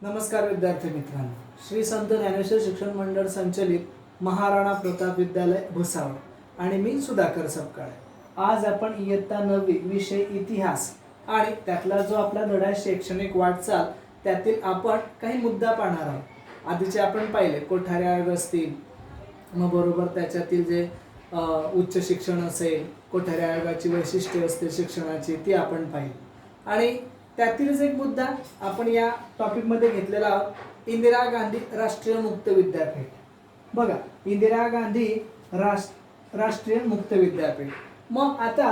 नमस्कार विद्यार्थी मित्रांनो, श्री संत ज्ञानेश्वर शिक्षण मंडळ संचलित महाराणा प्रताप विद्यालय भुसावळ आणि मी सुधाकर सपकाळे. आज आपण इयत्ता 9वी विषय इतिहास आणि त्यातला जो आपला धडा आहे शैक्षणिक वाटचाल, त्यातील आपण काही मुद्दा पाहणार आहोत. आधीचे आपण पाहिले कोठारी आयोग असतील, मग बरोबर त्याच्यातील जे उच्च शिक्षण असेल, कोठारी आयोगाची वैशिष्ट्ये असते शिक्षणाची, ती आपण पाहिली. आणि त्यातीलच एक मुद्दा आपण या टॉपिकमध्ये घेतलेला आहोत, इंदिरा गांधी राष्ट्रीय मुक्त विद्यापीठ. बघा, इंदिरा गांधी राष्ट्रीय मुक्त विद्यापीठ. मग आता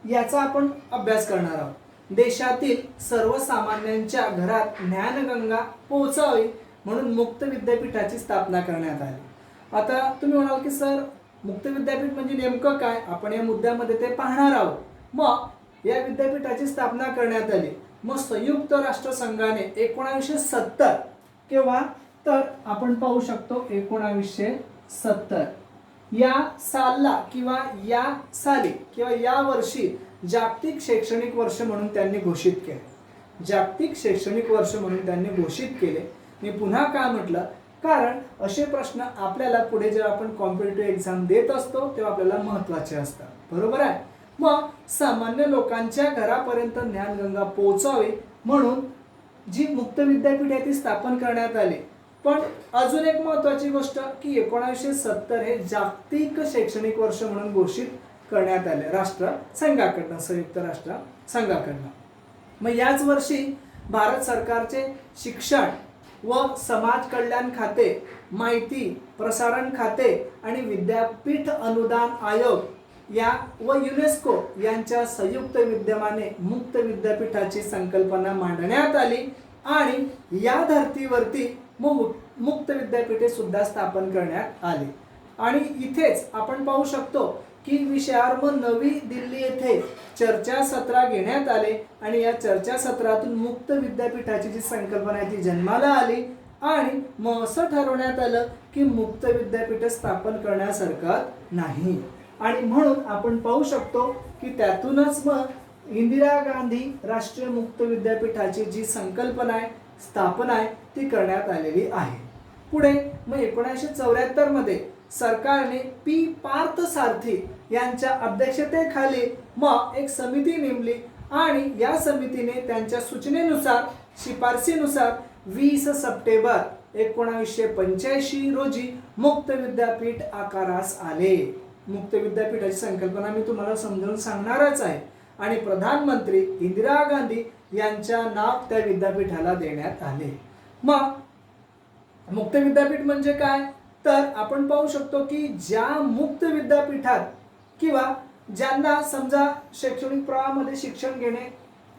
याचा आपण अभ्यास करणार आहोत. देशातील सर्वसामान्यांच्या घरात ज्ञानगंगा पोहोचावी म्हणून मुक्त विद्यापीठाची स्थापना करण्यात आली. आता तुम्ही म्हणाल की सर, मुक्त विद्यापीठ म्हणजे नेमकं काय? आपण या मुद्द्यामध्ये ते पाहणार आहोत. मग या विद्यापीठाची स्थापना करण्यात आली. मग संयुक्त राष्ट्र संघाने 1970 केव्हा तर आपण पाहू शकतो 1970 या सालला किंवा या साली किंवा या वर्षी जागतिक शैक्षणिक वर्ष म्हणून त्यांनी घोषित केले. जागतिक शैक्षणिक वर्ष म्हणून त्यांनी घोषित केले. मी पुन्हा का म्हटलं? कारण असे प्रश्न आपल्याला पुढे जेव्हा आपण कॉम्पिटिटिव्ह एक्झाम देत असतो तेव्हा आपल्याला महत्त्वाचे असतात. बरोबर आहे. मग सामान्य लोकांच्या घरापर्यंत ज्ञानगंगा पोहोचावी म्हणून जी मुक्त विद्यापीठ आहे ती स्थापन करण्यात आली. पण अजून एक महत्त्वाची गोष्ट की 1970 हे जागतिक शैक्षणिक वर्ष म्हणून घोषित करण्यात आले राष्ट्र संघाकडनं, संयुक्त राष्ट्र संघाकडनं. मग याच वर्षी भारत सरकारचे शिक्षण व समाज कल्याण खाते, माहिती प्रसारण खाते आणि विद्यापीठ अनुदान आयोग या व युनेस्को यांच्या संयुक्त विद्यमाने मुक्त विद्यापीठाची संकल्पना मांडण्यात आली आणि या धर्तीवरती मुक्त विद्यापीठे सुद्धा स्थापन करण्यात आली. आणि इथेच आपण पाहू शकतो की विषयावर नवी दिल्ली येथे चर्चासत्र घेण्यात आले आणि या चर्चासत्रातून मुक्त विद्यापीठाची जी संकल्पना आहे ती जन्माला आली आणि मग असं ठरवण्यात आलं की मुक्त विद्यापीठ स्थापन करण्यास हरकत नाही. आणि म्हणून आपण पाहू शकतो की त्यातूनच मग इंदिरा गांधी राष्ट्रीय मुक्त विद्यापीठाची जी संकल्पना आहे, स्थापना आहे, ती करण्यात आलेली आहे. पुढे मग 1974 मध्ये सरकारने पी पार्थ सारथी यांच्या अध्यक्षतेखाली मग एक समिती नेमली आणि या समितीने त्यांच्या सूचनेनुसार, शिफारसीनुसार 20 सप्टेंबर 1985 रोजी मुक्त विद्यापीठ आकारास आले. मुक्त विद्यापीठाची संकल्पना मी तुम्हाला समजावून सांगणारच आहे आणि प्रधानमंत्री इंदिरा गांधी यांच्या नाव त्या विद्यापीठाला देण्यात आले. मग मुक्त विद्यापीठ म्हणजे काय तर आपण पाहू शकतो की ज्या मुक्त विद्यापीठात किंवा ज्यांना समजा शैक्षणिक प्रवाहामध्ये शिक्षण घेणे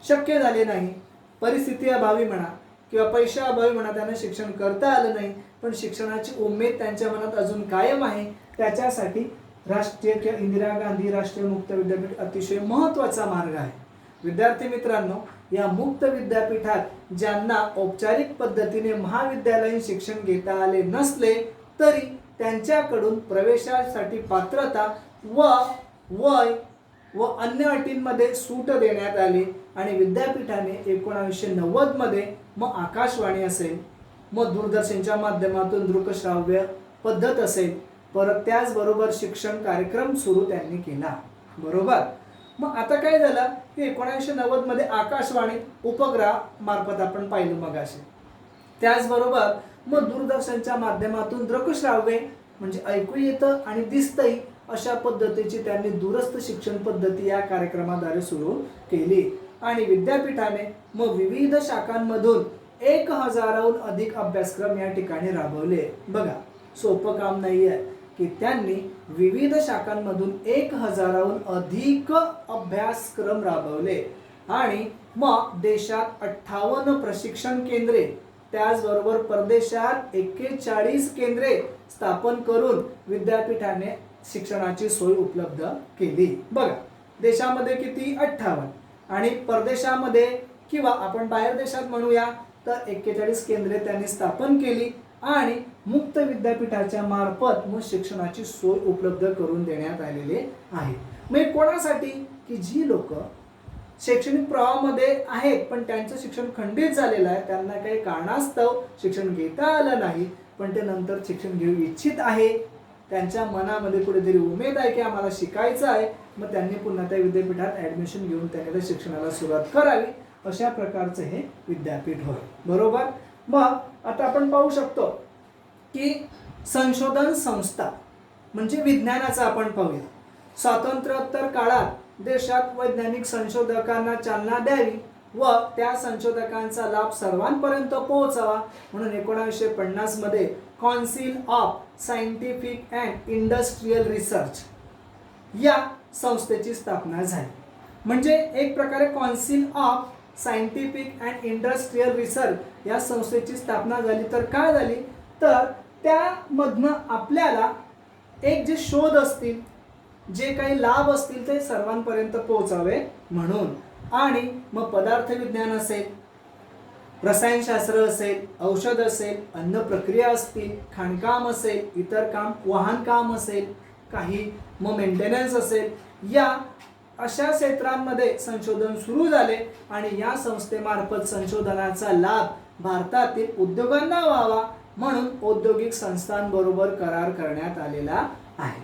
शक्य झाले नाही, परिस्थिती अभावी म्हणा किंवा पैशा अभावी म्हणा, त्यांना शिक्षण करता आलं नाही, पण शिक्षणाची उमेद त्यांच्या मनात अजून कायम आहे, त्याच्यासाठी राष्ट्रीय किंवा इंदिरा गांधी राष्ट्रीय मुक्त विद्यापीठ अतिशय महत्त्वाचा मार्ग आहे. विद्यार्थी मित्रांनो, या मुक्त विद्यापीठात ज्यांना औपचारिक पद्धतीने महाविद्यालयीन शिक्षण घेता आले नसले तरी त्यांच्याकडून प्रवेशासाठी पात्रता व वय व अन्य अटींमध्ये सूट देण्यात आली आणि विद्यापीठाने 1990 मध्ये मग आकाशवाणी असेल, मग दूरदर्शनच्या माध्यमातून दृकश्राव्य पद्धत असेल, परत त्याचबरोबर शिक्षण कार्यक्रम सुरू त्यांनी केला. बरोबर. मग आता काय झालं की 1990 मध्ये आकाशवाणी उपग्रह मार्फत आपण पाहिलं मगाशी, त्याचबरोबर मग दूरदर्शनच्या माध्यमातून दृकश्राव्य म्हणजे ऐकू येतं आणि दिसतंही अशा पद्धतीची त्यांनी दूरस्थ शिक्षण पद्धती या कार्यक्रमाद्वारे सुरू केली आणि विद्यापीठाने मग विविध शाखांमधून 1000हून अधिक अभ्यासक्रम या ठिकाणी राबवले. बघा, सोपं काम नाही आहे की त्यांनी विविध शाखांमधून 1000हून अधिक अभ्यासक्रम राबवले आणि मग देशात 58 प्रशिक्षण केंद्रे, त्याचबरोबर परदेशात 41 केंद्रे स्थापन करून विद्यापीठाने शिक्षणाची सोय उपलब्ध केली. बघा, देशामध्ये किती? 58 आणि परदेशामध्ये किंवा आपण बाहेर देशात म्हणूया तर 41 केंद्रे त्यांनी स्थापन केली आणि मुक्त विद्यापीठाच्या मार्फत मग शिक्षणाची सोय उपलब्ध करून देण्यात आलेली आहे. मग कोणासाठी? की जी लोक शैक्षणिक प्रवाहामध्ये आहेत पण त्यांचं शिक्षण खंडित झालेलं आहे, त्यांना काही कारणास्तव शिक्षण घेता आलं नाही, पण ते नंतर शिक्षण घेऊ इच्छित आहे, त्यांच्या मनामध्ये कुठेतरी उमेद आहे की आम्हाला शिकायचं आहे, मग त्यांनी पुन्हा त्या विद्यापीठात ॲडमिशन घेऊन त्याकडे शिक्षणाला सुरुवात करावी, अशा प्रकारचं हे विद्यापीठ होय. बरोबर. मग आता आपण पाहू शकतो की संशोधन संस्था म्हणजे विज्ञानाचा आपण पाहूया. स्वातंत्र्योत्तर काळात देशात वैज्ञानिक संशोधकांना चालना द्यावी व त्या संशोधकांचा लाभ सर्वांपर्यंत पोहोचावा म्हणून 1950 मध्ये council of scientific and industrial research या संस्थेची स्थापना झाली. म्हणजे एक प्रकारे council of scientific and industrial research या संस्थेची स्थापना झाली. तर काय झाली, तर त्यामधनं आपल्याला एक जे शोध असतील, जे काही लाभ असतील ते सर्वांपर्यंत पोहोचावे म्हणून. आणि मग पदार्थ विज्ञान असेल, रसायनशास्त्र असेल, औषध असेल, अन्न प्रक्रिया असतील, खाणकाम असेल, इतर काम, वाहन काम असेल, काही मग मेंटेनन्स असेल, या अशा क्षेत्रांमध्ये संशोधन सुरू झाले आणि या संस्थेमार्फत संशोधनाचा लाभ भारतातील उद्योगांना व्हावा म्हणून औद्योगिक संस्थांबरोबर करार करण्यात आलेला आहे.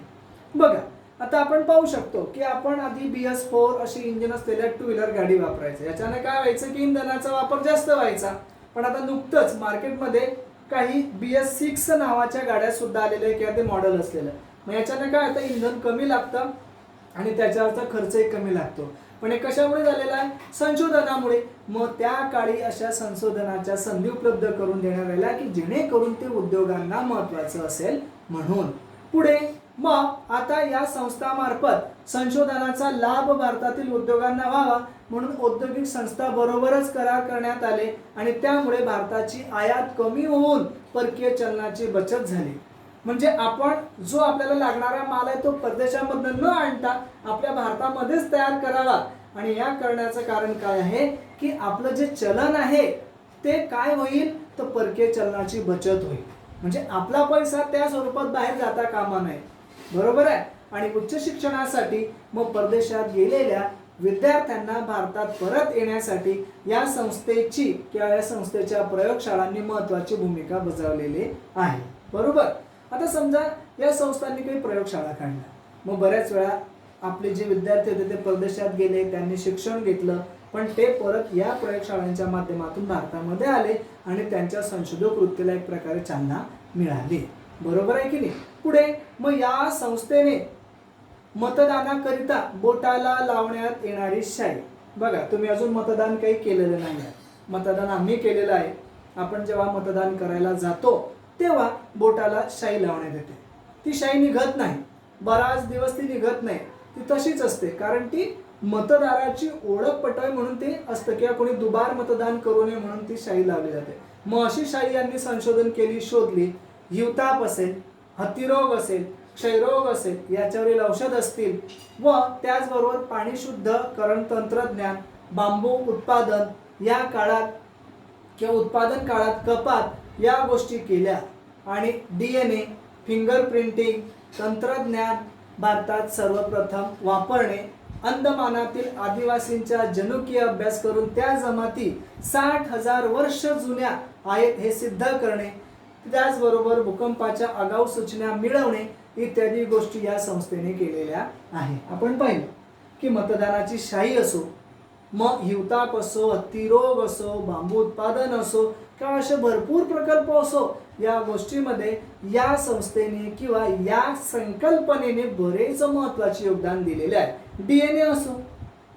बघा, आता आपण पाहू शकतो की आपण आधी BS4 अशी इंजिन असलेल्या 2 व्हीलर गाडी वापरायचं. याच्याने काय व्हायचं की इंधनाचा वापर जास्त व्हायचा. पण आता नुकतंच मार्केटमध्ये काही BS6 नावाच्या गाड्या सुद्धा आलेल्या आहे किंवा ते मॉडेल असलेलं. मग याच्याने काय आता इंधन कमी लागतं आणि त्याच्यावरचा खर्चही कमी लागतो. पण हे कशामुळे झालेलं आहे, संशोधनामुळे. मग त्या काळी अशा संशोधनाच्या संधी उपलब्ध करून देण्यात आल्या की जेणेकरून ते उद्योगांना महत्त्वाचं असेल म्हणून. पुढे मग आता या संस्थामार्फत संशोधनाचा लाभ भारतातील उद्योगांना व्हावा म्हणून औद्योगिक संस्था बरोबरच करार करण्यात आले आणि त्यामुळे भारताची आयात कमी होऊन परकीय चलनाची बचत झाली. म्हणजे आपण जो आपल्याला लागणारा माल आहे तो परदेशामधून न आणता आपल्या भारतामध्येच तयार करावा. आणि या करण्याचं कारण काय आहे की आपलं जे चलन आहे ते काय होईल, तर परकीय चलनाची बचत होईल. म्हणजे आपला पैसा त्या स्वरूपात बाहेर जाता कामा नये. बरोबर आहे. आणि उच्च शिक्षणासाठी मग परदेशात गेलेल्या विद्यार्थ्यांना भारतात परत येण्यासाठी या संस्थेची किंवा या संस्थेच्या प्रयोगशाळांनी महत्त्वाची भूमिका बजावलेली आहे. बरोबर. आता समजा या संस्थांनी काही प्रयोगशाळा काढल्या, मग बऱ्याच वेळा आपले जे विद्यार्थी होते ते परदेशात गेले, त्यांनी शिक्षण घेतलं, पण ते परत या प्रयोगशाळांच्या माध्यमातून भारतामध्ये आले आणि त्यांच्या संशोधक वृत्तीला एक प्रकारे चालना मिळाली. बरोबर आहे की नाही. पुढे मग या संस्थेने मतदानाकरिता बोटाला लावण्यात येणारी शाई. बघा, तुम्ही अजून मतदान काही केलेलं नाही आहे, मतदान आम्ही केलेलं आहे. आपण जेव्हा मतदान करायला जातो तेव्हा बोटाला शाई लावण्यात येते. ती शाई निघत नाही, बराच दिवस ती निघत नाही, ती तशीच असते, कारण ती मतदाराची ओळख पटावी म्हणून ते असतं किंवा कोणी दुबार मतदान करू नये म्हणून ती शाई लावली जाते. मग अशी शाई यांनी संशोधन केली, शोधली. हिवताप असेल, हत्तीरोग असेल, क्षयरोग असेल, याच्यावरील औषध असतील व त्याचबरोबर पाणी शुद्धकरण तंत्रज्ञान, बांबू उत्पादन या काळात किंवा उत्पादन काळात कपात या गोष्टी केल्या. आणि DNA, फिंगर प्रिंटिंग तंत्रज्ञान भारतात सर्वप्रथम वापरणे, अंदमानातील आदिवासींचा जनुकीय अभ्यास करून त्या जमाती 60,000 वर्ष जुन्या आहेत हे सिद्ध करणे, त्याचबरोबर भूकंपाच्या आगाऊ सूचना मिळवणे इत्यादी गोष्टी या संस्थेने केलेल्या आहे. आपण पाहिलं की मतदानाची शाई असो, मग हिवताप असो, हत्तीरोग असो, बांबू उत्पादन असो किंवा असे भरपूर प्रकल्प असो, या गोष्टीमध्ये या संस्थेने किंवा या संकल्पनेने बरेच महत्त्वाचे योगदान दिलेले आहे. DNA असो,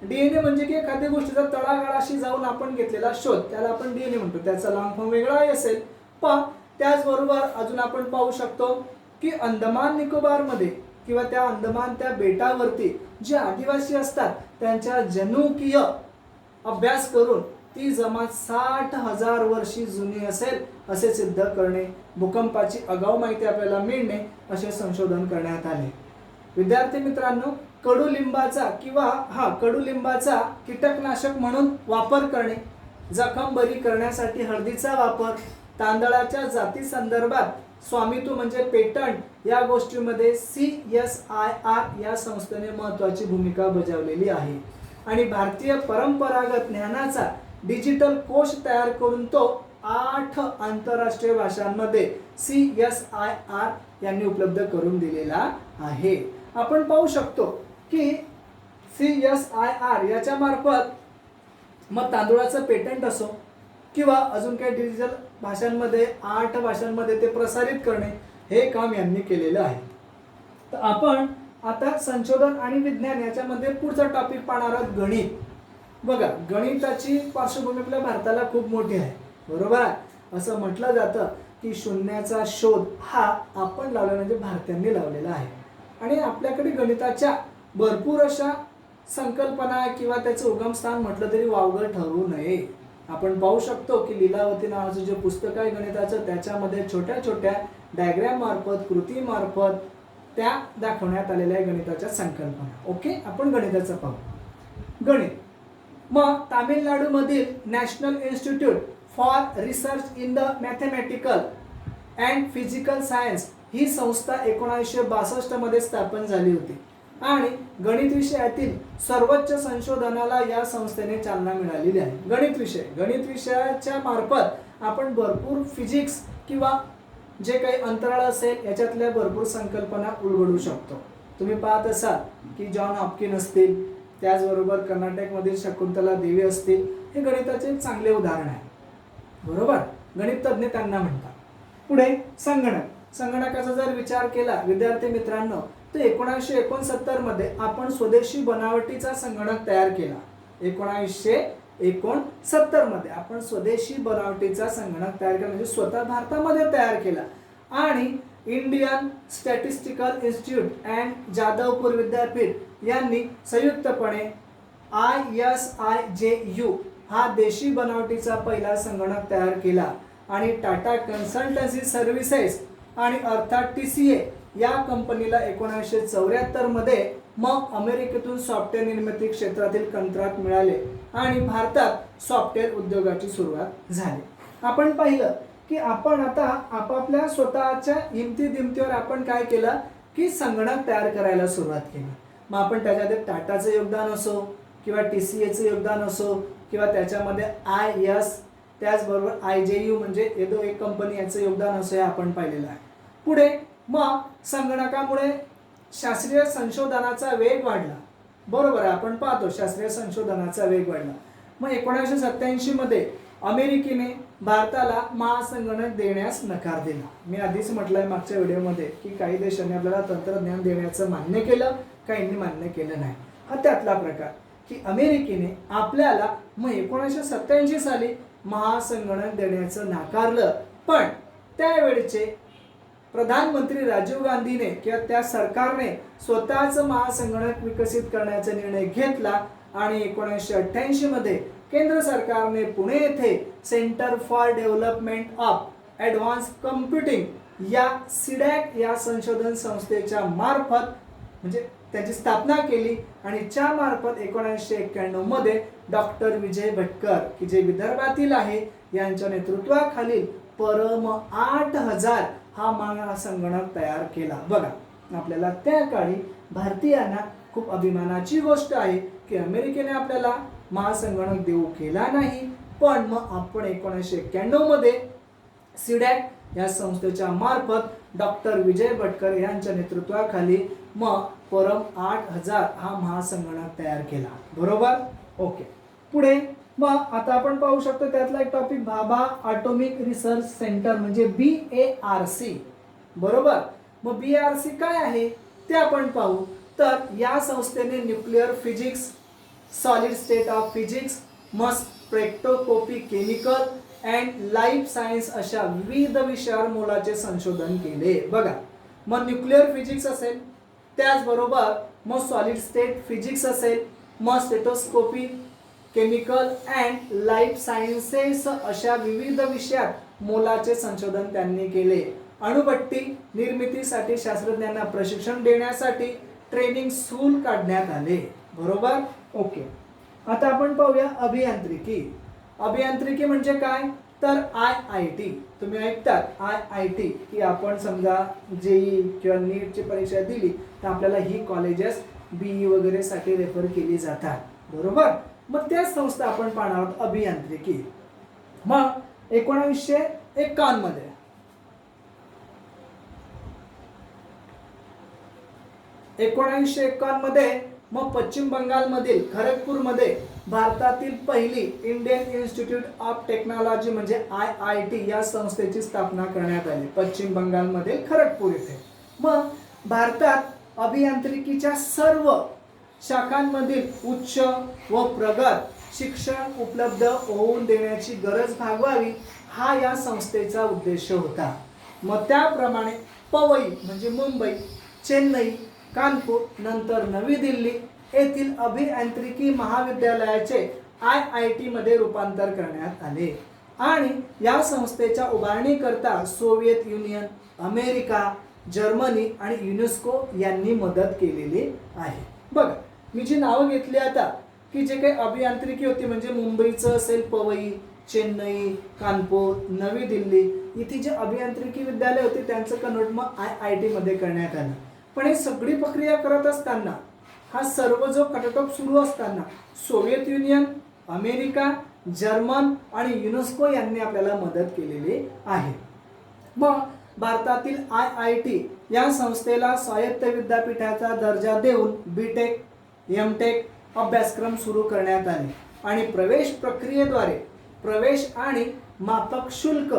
DNA म्हणजे की एखाद्या गोष्टीचा तळागाळाशी जाऊन आपण घेतलेला शोध, त्याला आपण DNA म्हणतो. त्याचा लॉंग फॉर्म वेगळाही असेल. पण त्याचबरोबर अजून आपण पाहू शकतो की अंदमान निकोबारमध्ये किंवा त्या अंदमान त्या बेटावरती जे आदिवासी असतात त्यांच्या जनुकीय अभ्यास करून ती जमात 60,000 वर्षी जुनी असेल असे सिद्ध करणे, भूकंपाची आगाऊ माहिती आपल्याला मिळणे असे संशोधन करण्यात आले. विद्यार्थी मित्रांनो, कडुलिंबाचा कीटकनाशक म्हणून वापर करणे, जखम बरी करण्यासाठी हळदीचा वापर, तांदळाच्या जाती संदर्भात स्वामित्व म्हणजे पेटंट या गोष्टीमध्ये CSIR या संस्थेने महत्त्वाची भूमिका बजावलेली आहे. आणि भारतीय परंपरागत ज्ञानाचा डिजिटल कोश तयार करून तो 8 आंतरराष्ट्रीय भाषांमध्ये CSIR यांनी उपलब्ध करून दिलेला आहे. आपण पाहू शकतो की CSIR याच्या मार्फत मग तांदूळाचं पेटंट असो किंवा अजून काही डिजिटल भाषांमध्ये 8 भाषांमध्ये ते प्रसारित करणे हे काम यांनी केलेलं आहे. तर आपण आता संशोधन आणि विज्ञान याच्यामध्ये पुढचा टॉपिक पाहणार आहोत गणित. बघा, गणिताची पार्श्वभूमी आपल्या भारताला खूप मोठी आहे, बरोबर आहे. असं म्हटलं जातं की शून्याचा शोध हा आपण लावला म्हणजे भारतीयांनी लावलेला आहे. आणि आपल्याकडे गणिताच्या भरपूर अशा संकल्पना किंवा त्याचं उगमस्थान म्हटलं तरी वावगं ठरवू नये. आपण पाहू शकतो की लीलावती नावाचं जे पुस्तक आहे गणिताचं, त्याच्यामध्ये छोट्या छोट्या डायग्राम मार्फत, कृती मार्फत त्या दाखवण्यात आलेल्या आहे गणिताच्या संकल्पना. ओके, आपण गणिताचं पाहू. गणित मग तामिळनाडूमधील national institute for research in the mathematical and physical science ही संस्था 1962 मध्ये स्थापन झाली होती आणि गणित विषयातील सर्वोच्च संशोधनाला या संस्थेने चालना मिळालेली आहे. गणित विषयाच्या मार्फत आपण भरपूर फिजिक्स किंवा जे काही अंतराळ असेल याच्यातल्या भरपूर संकल्पना उलगडू शकतो. तुम्ही पाहत असाल की जॉन हॉपकिन असतील, त्याचबरोबर कर्नाटकमधील शकुंतला देवी असतील, हे गणिताचे चांगले उदाहरण आहे, बरोबर. गणित तज्ञ त्यांना म्हणतात. पुढे संगणकाचा जर विचार केला विद्यार्थी मित्रांनो, तर 1969 मध्ये आपण स्वदेशी बनावटीचा संगणक तयार केला. 1969 मध्ये आपण स्वदेशी बनावटीचा संगणक तयार केला, म्हणजे स्वतः भारतामध्ये तयार केला. आणि Indian statistical institute and Jadavpur विद्यापीठ यांनी संयुक्तपणे ISIJU हा देशी बनावटीचा पहिला संगणक तयार केला. आणि टाटा कन्सल्टन्सी सर्व्हिसेस आणि अर्थात TCA या कंपनीला 1974 मध्ये मग अमेरिकेतून सॉफ्टवेअर निर्मिती क्षेत्रातील कंत्राट मिळाले आणि भारतात सॉफ्टवेअर उद्योगाची सुरुवात झाली. आपण पाहिलं की आपण आता आपापल्या स्वतःच्या हिमतीदिमतीवर आपण काय केलं की संगणक तयार करायला सुरुवात केली. मग आपण त्याच्यामध्ये टाटाचं योगदान असो किंवा TCAचं योगदान असो किंवा त्याच्यामध्ये IS त्याचबरोबर IJU म्हणजे येदो एक कंपनी याचं योगदान असो, हे आपण पाहिलेलं आहे. पुढे मग संगणकामुळे शास्त्रीय संशोधनाचा वेग वाढला, बरोबर आहे. आपण पाहतो शास्त्रीय संशोधनाचा वेग वाढला. मग 1987 मध्ये अमेरिकेने भारताला महासंगणक देण्यास नकार दिला. मी आधीच म्हटलंय मागच्या व्हिडिओमध्ये की काही देशांनी आपल्याला तंत्रज्ञान देण्याचं मान्य केलं, काहींनी मान्य केलं नाही. हा त्यातला प्रकार की अमेरिकेने आपल्याला मग 1987 साली महासंगणक देण्याचं नाकारलं. पण त्यावेळेचे प्रधानमंत्री राजीव गांधीने किंवा त्या सरकारने स्वतःच महासंगणक विकसित करण्याचा निर्णय घेतला आणि 1988 मध्ये केंद्र सरकारने पुणे येथे centre for development of advance computing या CDAC या संशोधन संस्थेच्या मार्फत म्हणजे त्याची स्थापना केली. आणि च्या मार्फत 1991 मध्ये डॉक्टर विजय भटकर की जे विदर्भातील आहे यांच्या नेतृत्वाखाली परम 8000 हा महासंगणक तयार केला. बघा, आपल्याला त्या काळी भारतीयांना खूप अभिमानाची गोष्ट आहे की अमेरिकेने आपल्याला महासंगणक देऊ केला नाही, पण मग आपण 1991 मध्ये CDAC या संस्थेच्या मार्फत डॉक्टर विजय भटकर यांच्या नेतृत्वाखाली मग परम 8000 हा महासंगणक तयार केला, बरोबर. ओके, पुढे मग आता आपण पाहू शकतो त्यातला एक topic Bhabha atomic research centre म्हणजे BARC, बरोबर. मग BARC काय आहे ते आपण पाहू. तर या संस्थेने nuclear physics, solid state of physics, मग spectroscopy, chemical and life science अशा विविध विषयावर मोलाचे संशोधन केले. बघा, मग न्यूक्लिअर फिजिक्स असेल, त्याचबरोबर मग सॉलिड स्टेट फिजिक्स असेल, मग spectroscopy, chemical and life sciences अशा विविध विषयात मोलाचे संशोधन त्यांनी केले. अणुभट्टी निर्मितीसाठी शास्त्रज्ञांना प्रशिक्षण देण्यासाठी ट्रेनिंग स्कूल काढण्यात आले, बरोबर. ओके, आता आपण पाहूया अभियांत्रिकी. अभियांत्रिकी म्हणजे काय, तर IIT तुम्ही ऐकतात IIT की आपण समजा JEE किंवा नीटची परीक्षा दिली तर आपल्याला ही कॉलेजेस BE वगैरे साठी रेफर केली जातात, बरोबर. मग त्याच संस्था आपण पाहणार आहोत अभियांत्रिकी. मग 1951 मध्ये मग पश्चिम बंगालमधील खरगपूरमध्ये भारतातील पहिली इंडियन इन्स्टिट्यूट ऑफ टेक्नॉलॉजी म्हणजे IIT या संस्थेची स्थापना करण्यात आली पश्चिम बंगालमधील खरगपूर येथे. मग भारतात अभियांत्रिकीच्या सर्व शाखांमधील उच्च व प्रगत शिक्षण उपलब्ध होऊन देण्याची गरज भागवावी हा या संस्थेचा उद्देश होता. मग त्याप्रमाणे पवई म्हणजे मुंबई, चेन्नई, कानपूर नंतर नवी दिल्ली येथील अभियांत्रिकी महाविद्यालयाचे IIT मध्ये रूपांतर करण्यात आले आणि या संस्थेच्या उभारणीकरता सोव्हिएत युनियन, अमेरिका, जर्मनी आणि युनेस्को यांनी मदत केलेली आहे. बघा मी जी नावं घेतली आता की जे काही अभियांत्रिकी होती म्हणजे मुंबईचं असेल पवई, चेन्नई, कानपूर, नवी दिल्ली इथे जे अभियांत्रिकी विद्यालय होते त्यांचं कन्वर्ट मग IIT मध्ये करण्यात आलं. पण ही सगळी प्रक्रिया करत असताना हा सर्व जो खटाटोप सुरू असताना सोव्हिएत युनियन, अमेरिका, जर्मन आणि युनेस्को यांनी आपल्याला मदत केलेली आहे. मग भारतातील IIT या संस्थेला स्वायत्त विद्यापीठाचा दर्जा देऊन BTech, MTech अभ्यासक्रम सुरू करण्यात आले आणि प्रवेश प्रक्रियेद्वारे प्रवेश आणि माफक शुल्क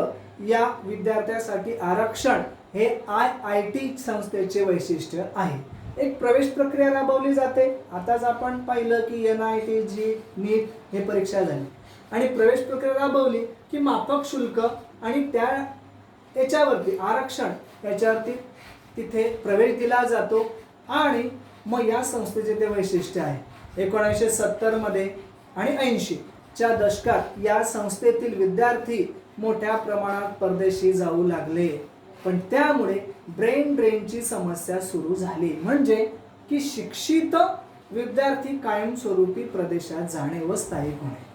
या विद्यार्थ्यांसाठी आरक्षण हे IIT संस्थेचे वैशिष्ट्य आहे. एक प्रवेश प्रक्रिया राबवली जाते. आताच आपण पाहिलं की NIT, NEET हे परीक्षा झाली आणि प्रवेश प्रक्रिया राबवली की माफक शुल्क आणि त्या याच्यावरती आरक्षण याच्यावरती तिथे प्रवेश दिला जातो आणि मग या संस्थेचे ते वैशिष्ट्य आहे. 1970 मध्ये आणि 80 च्या दशकात या संस्थेतील विद्यार्थी मोठ्या प्रमाणात परदेशी जाऊ लागले. पण त्यामुळे ब्रेन ड्रेनची समस्या सुरू झाली म्हणजे की शिक्षित विद्यार्थी कायमस्वरूपी प्रदेशात जाणे व स्थायिक होणे.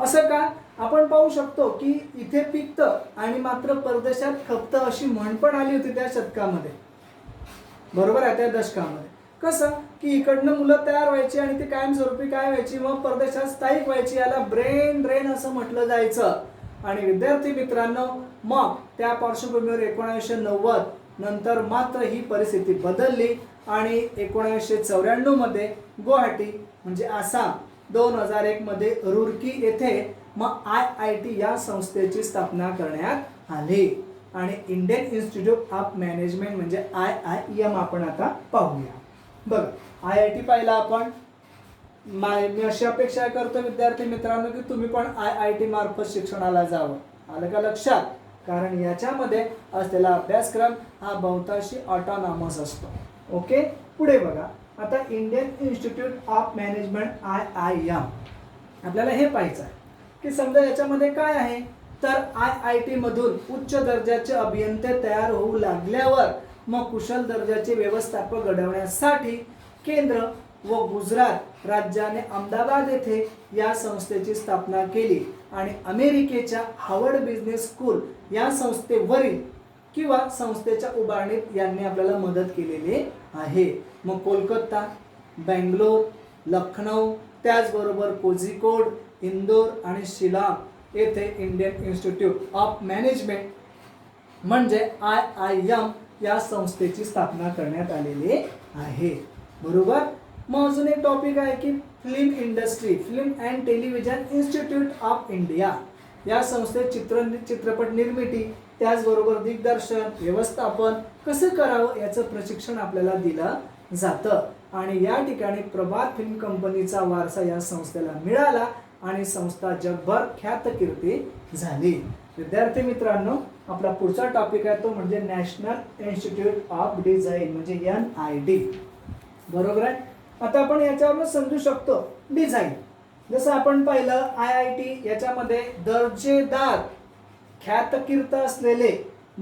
असं का? आपण पाहू शकतो की इथे पिकतं आणि मात्र परदेशात खपतं अशी म्हण पण आली होती त्या शतकामध्ये. बरोबर आहे. त्या दशकामध्ये कसं की इकडनं मुलं तयार व्हायची आणि ती कायमस्वरूपी काय व्हायची मग परदेशात स्थायिक व्हायची. याला ब्रेन ड्रेन असं म्हटलं जायचं. आणि विद्यार्थी मित्रांनो मग त्या पार्श्वभूमीवर 1990 नंतर मात्र ही परिस्थिती बदलली आणि 1994 मध्ये गुवाहाटी म्हणजे आसाम, 2001 मध्ये रुरकी येथे मग IIT या संस्थेची स्थापना करण्यात आली आणि इंडियन इन्स्टिट्यूट ऑफ मॅनेजमेंट म्हणजे IIM आपण आता पाहूया. बघा IIT पाहिला आपण. मी अशी अपेक्षा करतो विद्यार्थी मित्रांनो की तुम्ही पण IIT मार्फत शिक्षणाला जावं. आलं का लक्षात? कारण याच्यामध्ये असलेला अभ्यासक्रम हा बहुतांशी ऑटोनॉमस असतो. ओके. पुढे बघा आता Indian institute of management IIM आपल्याला हे पाहायचं आहे की समजा याच्यामध्ये काय आहे तर IIT मधून उच्च दर्जाचे अभियंते तयार होऊ लागल्यावर मग कुशल दर्जाचे व्यवस्थापक घडवण्यासाठी केंद्र व गुजरात राज्याने अहमदाबाद येथे या संस्थेची स्थापना केली आणि अमेरिकेच्या हार्वर्ड बिझनेस स्कूल या संस्थेवरील किंवा संस्थेच्या उभारणीत यांनी आपल्याला मदत केलेली आहे. मग कोलकाता, बेंगलोर, लखनौ त्याचबरोबर कोझिकोड, इंदोर आणि शिलाँग येथे इंडियन इन्स्टिट्यूट ऑफ मॅनेजमेंट म्हणजे IIM या संस्थेची स्थापना करण्यात आलेली आहे. बरोबर. मग अजून एक टॉपिक आहे की film industry, film and television institute of India या संस्थेत चित्रपट निर्मिती त्याचबरोबर दिग्दर्शन व्यवस्थापन कसं करावं याचं प्रशिक्षण आपल्याला दिलं जातं आणि या ठिकाणी प्रभात फिल्म कंपनीचा वारसा या संस्थेला मिळाला आणि संस्था जगभर ख्यातकीर्ती झाली. विद्यार्थी मित्रांनो आपला पुढचा टॉपिक आहे तो म्हणजे नॅशनल इन्स्टिट्यूट ऑफ डिझाईन म्हणजे NID. बरोबर आहे. आता आपण याच्यावरून समजू शकतो डिझाईन. जसं आपण पाहिलं IIT याच्यामध्ये दर्जेदार ख्यातकीर्त असलेले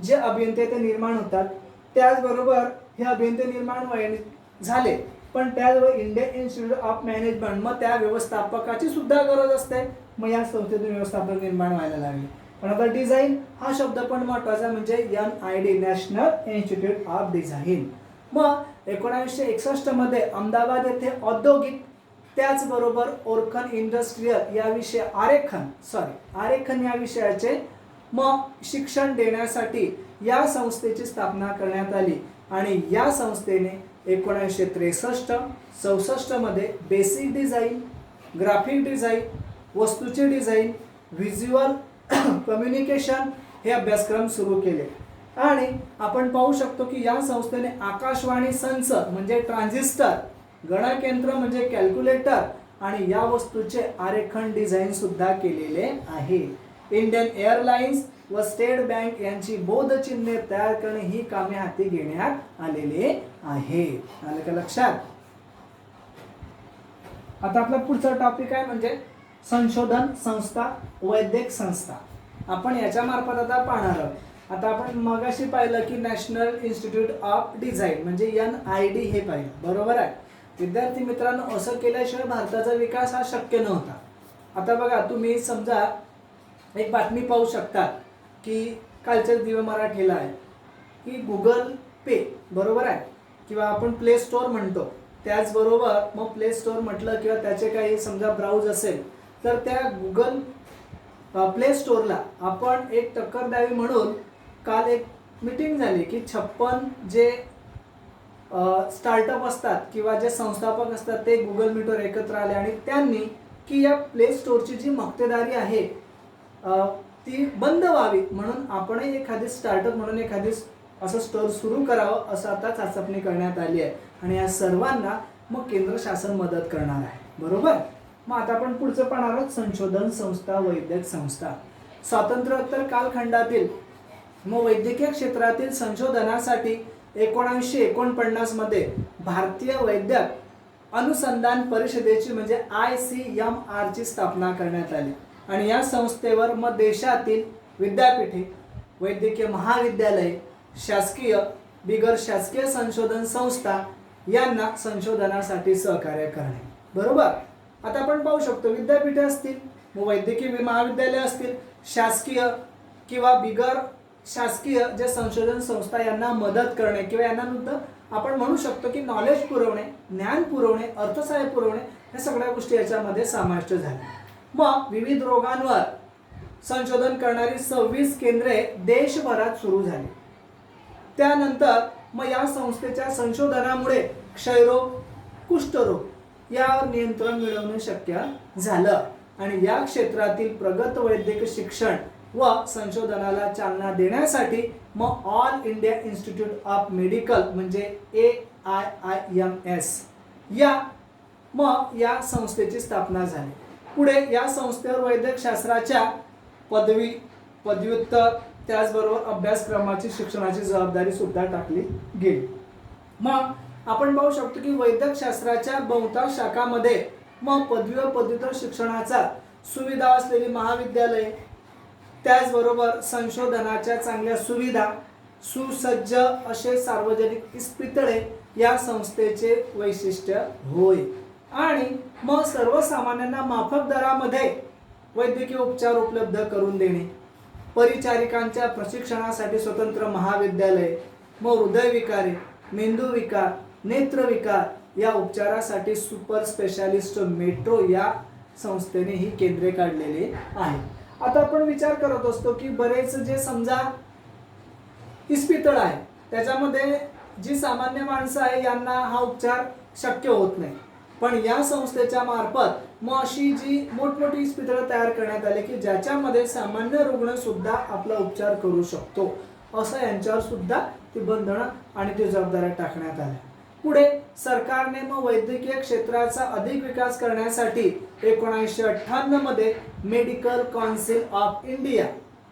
जे अभियंते ते निर्माण होतात. त्याचबरोबर हे अभियंते निर्माण झाले पण त्याचबरोबर इंडियन इन्स्टिट्यूट ऑफ मॅनेजमेंट मग त्या व्यवस्थापकाची सुद्धा गरज असते. मग या संस्थेतून व्यवस्थापक निर्माण व्हायला लागले. पण आता डिझाईन हा शब्द पण महत्वाचा म्हणजे NID national institute of design. मग 1961 मध्ये अहमदाबाद येथे औद्योगिक त्याचबरोबर ओरखन इंडस्ट्रियल या विषय आरेखन या विषयाचे मग शिक्षण देण्यासाठी या संस्थेची स्थापना करण्यात आली आणि या संस्थेने 1963-64 मध्ये बेसिक डिझाईन, ग्राफिक डिझाईन, वस्तूचे डिझाईन, व्हिज्युअल कम्युनिकेशन हे अभ्यासक्रम सुरू केले. आणि आपण पाहू शकतो की या संस्थेने आकाशवाणी संच म्हणजे ट्रान्झिस्टर, गणकयंत्र म्हणजे कॅल्क्युलेटर आणि या वस्तूचे आरेखन डिझाईन सुद्धा केलेले आहे. इंडियन एअरलाइन्स व स्टेट बँक यांची बोधचिन्हे तयार करणे ही कामे हाती घेण्यात आलेले आहे. आलं का लक्षात? आता आपला पुढचा टॉपिक आहे म्हणजे संशोधन संस्था, वैद्यक संस्था. आपण याच्या मार्फत आता पाहणार आहोत. आता आपण मगाशी पाहिलं की नॅशनल इन्स्टिट्यूट ऑफ डिझाईन म्हणजे NID हे पाहिलं, बरोबर आहे. विद्यार्थी मित्रांनो, असं केल्याशिवाय भारताचा विकास हा शक्य नव्हता. आता बघा, तुम्ही समजा एक बातमी पाहू शकता की कालच्या दिव्य मराठीला आहे की गुगल पे, बरोबर आहे, किंवा आपण प्ले स्टोअर म्हणतो. त्याचबरोबर मग प्ले स्टोअर म्हटलं किंवा त्याचे काही समजा ब्राउज असेल तर त्या गुगल प्ले स्टोअरला आपण एक टक्कर द्यावी म्हणून काल एक मीटिंग झाली की 56 जे स्टार्टअप असतात किंवा जे संस्थापक असतात ते गुगल मीटवर एकत्र आले आणि त्यांनी की या प्ले स्टोअरची जी मक्तेदारी आहे ती बंद व्हावी म्हणून आपणही एखादी स्टार्टअप म्हणून एखादी असं स्टोअर सुरू करावं असं आता चाचपणी करण्यात आली आहे. आणि या सर्वांना मग केंद्र शासन मदत करणार आहे, बरोबर. मग आता आपण पुढचं पाहणार आहोत संशोधन संस्था, वैद्यक संस्था. स्वातंत्र्योत्तर कालखंडातील मग वैद्यकीय क्षेत्रातील संशोधनासाठी 1949 मध्ये भारतीय वैद्यक अनुसंधान परिषदेची म्हणजे ICMR ची स्थापना करण्यात आली. आणि या संस्थेवर मग देशातील विद्यापीठे, वैद्यकीय महाविद्यालय, शासकीय, बिगर शासकीय संशोधन संस्था यांना संशोधनासाठी सहकार्य करणे, बरोबर. आता आपण पाहू शकतो विद्यापीठे असतील, मग वैद्यकीय महाविद्यालय असतील, शासकीय किंवा बिगर शासकीय जे संशोधन संस्था यांना मदत करणे किंवा यांना आपण म्हणू शकतो की नॉलेज पुरवणे, ज्ञान पुरवणे, अर्थसहाय्य पुरवणे या सगळ्या गोष्टी याच्यामध्ये समाविष्ट झाल्या. मग विविध रोगांवर संशोधन करणारी 26 केंद्रे देशभरात सुरू झाली. त्यानंतर मग या संस्थेच्या संशोधनामुळे क्षयरोग, कुष्ठरोग यावर नियंत्रण मिळवणे शक्य झालं. आणि या क्षेत्रातील प्रगत वैद्यकीय शिक्षण व संशोधनाला चालना देण्यासाठी मग all India institute of medical म्हणजे AIIMS या संस्थेची स्थापना झाली. पुढे या संस्थेवर वैद्यक शास्त्राच्या पदवी, पदव्युत्तर त्याचबरोबर अभ्यासक्रमाची शिक्षणाची जबाबदारी सुद्धा टाकली गेली. मग आपण पाहू शकतो की वैद्यक शास्त्राच्या बहुतांश शाखामध्ये मग पदवी व पदव्युत्तर शिक्षणाचा सुविधा असलेली महाविद्यालये, त्याचबरोबर संशोधनाच्या चांगल्या सुविधा, सुसज्ज असे सार्वजनिक इस्पितळे या संस्थेचे वैशिष्ट्य होय. आणि मग सर्वसामान्यांना माफक दरामध्ये वैद्यकीय उपचार उपलब्ध करून देणे, परिचारिकांच्या प्रशिक्षणासाठी स्वतंत्र महाविद्यालय, मग हृदयविकारे, मेंदूविकार, नेत्रविकार या उपचारासाठी सुपर स्पेशालिस्ट मेट्रो या संस्थेने ही केंद्रे काढलेली आहे. आता आपण विचार करत असतो की बरेच जे समजा इस्पितळ आहे त्याच्यामध्ये जी सामान्य माणसं आहे यांना हा उपचार शक्य होत नाही, पण या संस्थेच्या मार्फत मग अशी जी मोठमोठी इस्पितळं तयार करण्यात आली की ज्याच्यामध्ये सामान्य रुग्ण सुद्धा आपला उपचार करू शकतो, असं यांच्यावर सुद्धा ती बंधनं आणि ती जबाबदाऱ्या टाकण्यात आल्या. पुढे सरकारने मग वैद्यकीय क्षेत्राचा अधिक विकास करण्यासाठी 1958 मध्ये मेडिकल काउन्सिल ऑफ इंडिया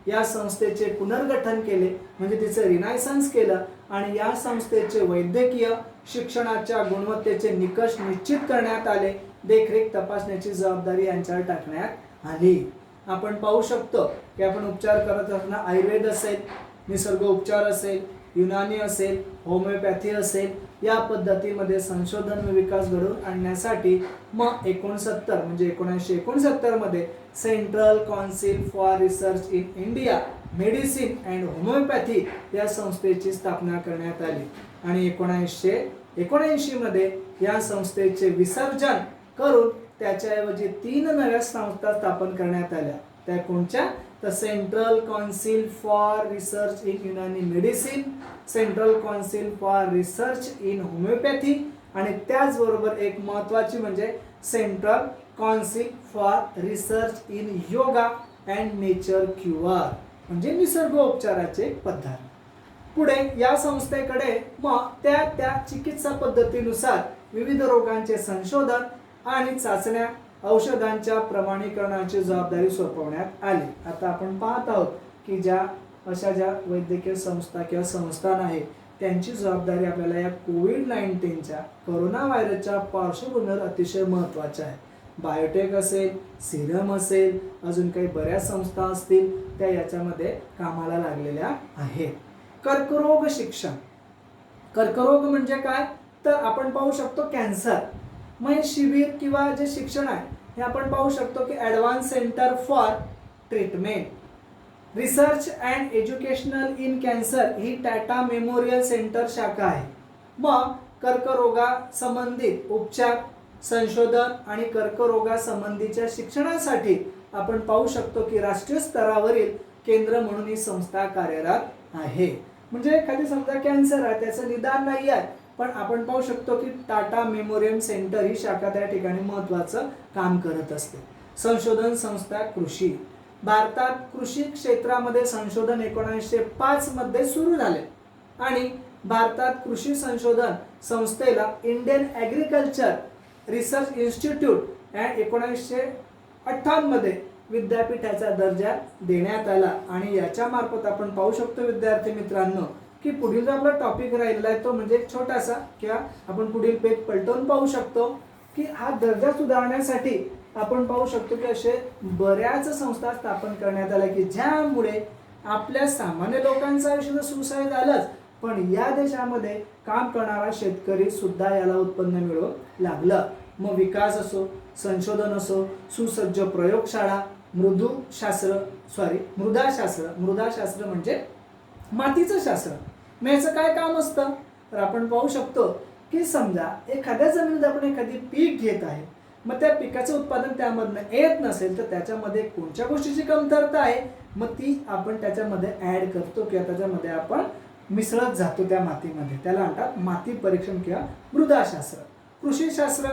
या संस्थेचे पुनर्गठन केले, म्हणजे तिचं रिनायसन्स केलं. आणि या संस्थेचे वैद्यकीय शिक्षणाच्या गुणवत्तेचे निकष निश्चित करण्यात आले, देखरेख तपासण्याची जबाबदारी यांच्यावर टाकण्यात आली. आपण पाहू शकतो की आपण उपचार करत असताना आयुर्वेद असेल, निसर्ग उपचार असेल, युनानी असेल, होमिओपॅथी असेल, या पद्धतीमध्ये संशोधन व विकास घडवून आणण्यासाठी मग 1969 मध्ये central council for research in India medicine and homeopathy या संस्थेची स्थापना करण्यात आली. आणि 1979 मध्ये या संस्थेचे विसर्जन करून त्याच्याऐवजी 3 नव्या संस्था स्थापन करण्यात आल्या. त्या कोणत्या? तर central council for research in Unani medicine, central council for research in homeopathy आणि त्याचबरोबर एक महत्त्वाची म्हणजे central council for research in yoga and nature cure म्हणजे निसर्गोपचाराचे पद्धत. पुढे या संस्थेकडे मग त्या चिकित्सा पद्धतीनुसार विविध रोगांचे संशोधन आणि चाचण्या औषधांच्या प्रमाणीकरणाची जबाबदारी सोपवण्यात आली. आता आपण पाहत आहोत की ज्या वैद्यकीय संस्था किंवा संस्थान आहे त्यांची जबाबदारी आपल्याला या कोविड-19च्या कोरोना व्हायरसच्या पार्श्वभूमीवर अतिशय महत्त्वाच्या आहे. बायोटेक असेल, सिरम असेल, अजून काही बऱ्याच संस्था असतील त्या याच्यामध्ये कामाला लागलेल्या आहेत. कर्करोग शिक्षण. कर्करोग म्हणजे काय? तर आपण पाहू शकतो कॅन्सर. मग हे शिबिर किंवा जे शिक्षण आहे हे आपण पाहू शकतो की advance centre for treatment research and educational in cancer he Tata memorial centre शाखा आहे. मग कर्करोगा संबंधित उपचार, संशोधन आणि कर्करोगासंबंधीच्या शिक्षणासाठी आपण पाहू शकतो की राष्ट्रीय स्तरावरील केंद्र म्हणून ही संस्था कार्यरत आहे. म्हणजे एखादी समजा कॅन्सर आहे त्याचं निदान नाही आहे पण आपण पाहू शकतो की टाटा मेमोरियल सेंटर ही शाखा त्या ठिकाणी महत्त्वाचं काम करत असते. संशोधन संस्था कृषी. भारतात कृषी क्षेत्रामध्ये संशोधन 1905 मध्ये सुरू झाले आणि भारतात कृषी संशोधन संस्थेला Indian agriculture research institute and 1958 मध्ये विद्यापीठाचा दर्जा देण्यात आला. आणि याच्या मार्फत आपण पाहू शकतो विद्यार्थी मित्रांनो की पुढील जो आपला टॉपिक राहिलेला आहे तो म्हणजे छोटासा किंवा आपण पुढील पेज पलटवून पाहू शकतो की हा दर्जा सुधारण्यासाठी आपण पाहू शकतो की असे बऱ्याच संस्था स्थापन करण्यात आल्या की ज्यामुळे आपल्या सामान्य लोकांचं आयुष्य सुसह्य झालंच पण या देशामध्ये काम करणारा शेतकरी सुद्धा याला उत्पन्न मिळवू लागलं. मग विकास असो, संशोधन असो, सुसज्ज प्रयोगशाळा, मृदा शास्त्र म्हणजे मातीचं शास्त्र. मग याचं काय काम असतं तर आपण पाहू शकतो की समजा एखाद्या जमिनीत आपण एखादी पीक घेत आहे मग त्या पिकाचं उत्पादन त्यामधनं येत नसेल तर त्याच्यामध्ये कोणत्या गोष्टीची कमतरता आहे मग ती आपण त्याच्यामध्ये ॲड करतो किंवा त्याच्यामध्ये आपण मिसळत जातो त्या मातीमध्ये. त्याला म्हणतात माती परीक्षण किंवा मृदाशास्त्र. कृषीशास्त्र,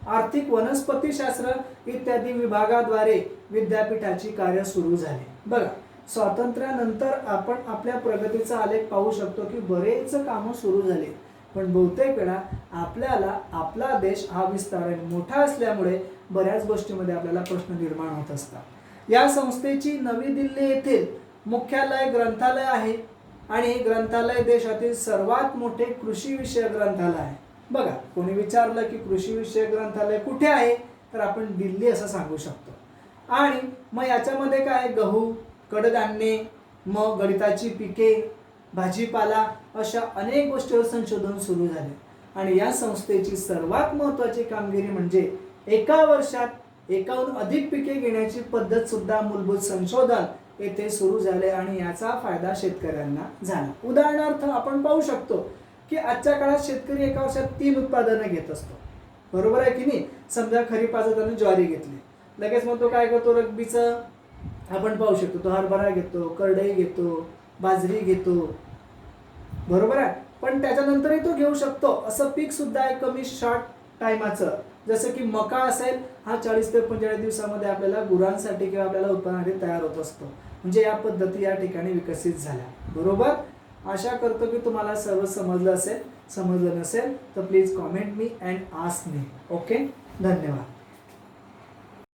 आर्थिक वनस्पतीशास्त्र इत्यादी विभागाद्वारे विद्यापीठाची कार्य सुरू झाली. बघा स्वातंत्र्यानंतर आपण आपल्या प्रगतीचा आलेख पाहू शकतो की बरेच कामं सुरू झाली पण बहुतेक वेळा आपल्याला आपला देश हा विस्ताराने मोठा असल्यामुळे बऱ्याच गोष्टींमध्ये आपल्याला प्रश्न निर्माण होत असतात. या संस्थेची नवी दिल्ली येथील मुख्यालय ग्रंथालय आहे आणि हे ग्रंथालय देशातील सर्वात मोठे कृषी विषयक ग्रंथालय आहे. बघा कोणी विचारलं की कृषी विषयक ग्रंथालय कुठे आहे तर आपण दिल्ली असं सांगू शकतो. आणि मग याच्यामध्ये काय गहू, कडधान्ये, मग गळीताची पिके, भाजीपाला अशा अनेक गोष्टींवर संशोधन सुरू झाले. आणि या संस्थेची सर्वात महत्त्वाची कामगिरी म्हणजे एका वर्षात एकाहून अधिक पिके घेण्याची पद्धत सुद्धा मूलभूत संशोधन येथे सुरू झाले आणि याचा फायदा शेतकऱ्यांना झाला. उदाहरणार्थ आपण पाहू शकतो की आजच्या काळात शेतकरी एका वर्षात 3 उत्पादनं घेत असतो. बरोबर आहे की नाही? समजा खरीपाचं त्याने ज्वारी घेतली, लगेच मग तो काय करतो रब्बीचं आपण पाहू शकतो तो हरभरा घेतो, करडई घेतो, बाजरी घेतो. बरोबर आहे. पण त्याच्यानंतरही तो घेऊ शकतो असं पीक सुद्धा आहे कमी शॉर्ट टायमाचं जसं की मका असेल हा 40 ते 45 दिवसामध्ये आपल्याला गुरांसाठी किंवा आपल्याला उत्पन्नासाठी तयार होत असतो. म्हणजे या पद्धती या ठिकाणी विकसित झाल्या. बरोबर. आशा करतो की तुम्हाला सर्व समजलं असेल. समजलं नसेल तर please comment me and ask me. Okay. धन्यवाद.